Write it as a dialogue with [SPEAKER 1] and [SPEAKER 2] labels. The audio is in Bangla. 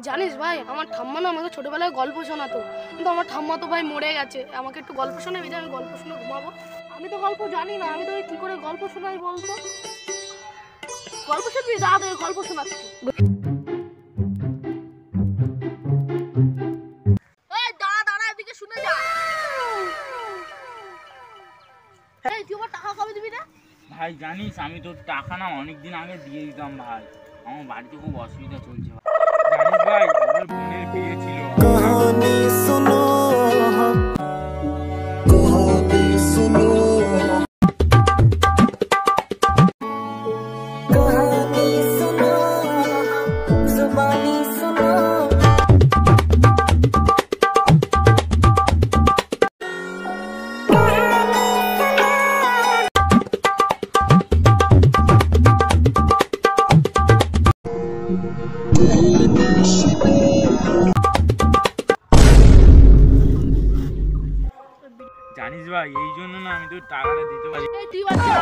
[SPEAKER 1] জানিস ভাই, আমার ঠাম্মা না আমাকে ছোটবেলায় গল্প শোনাতো, কিন্তু আমার ঠাম্মা তো ভাই মরে গেছে। আমাকে একটু গল্প শোনাবি যে আমি গল্প শুনে ঘুমাবো? আমি তো গল্প জানি না, আমি তো কি করে গল্প শোনাই বলতো? গল্প শুনবি? দাদা গল্প শোনাচ্ছি। এই দাঁড়া দাঁড়া, এদিকে শুনে যা। এই তুই আমার টাকা কবে দিবি না?
[SPEAKER 2] ভাই জানিস আমি তোর টাকা না অনেকদিন আগে দিয়ে দিতাম ভাই, আমার বাড়িতে খুব অসুবিধা চলছে। জানিস ভাই আমার বোনের বিয়ে ছিল।
[SPEAKER 3] कहानी सुनो कहानी सुनो कहानी सुनो जुबानी सुनो।
[SPEAKER 2] জানিস ভাই এই জন্য না আমি তোর টাকাটা দিতে পারি।
[SPEAKER 1] তুই বাচ্চা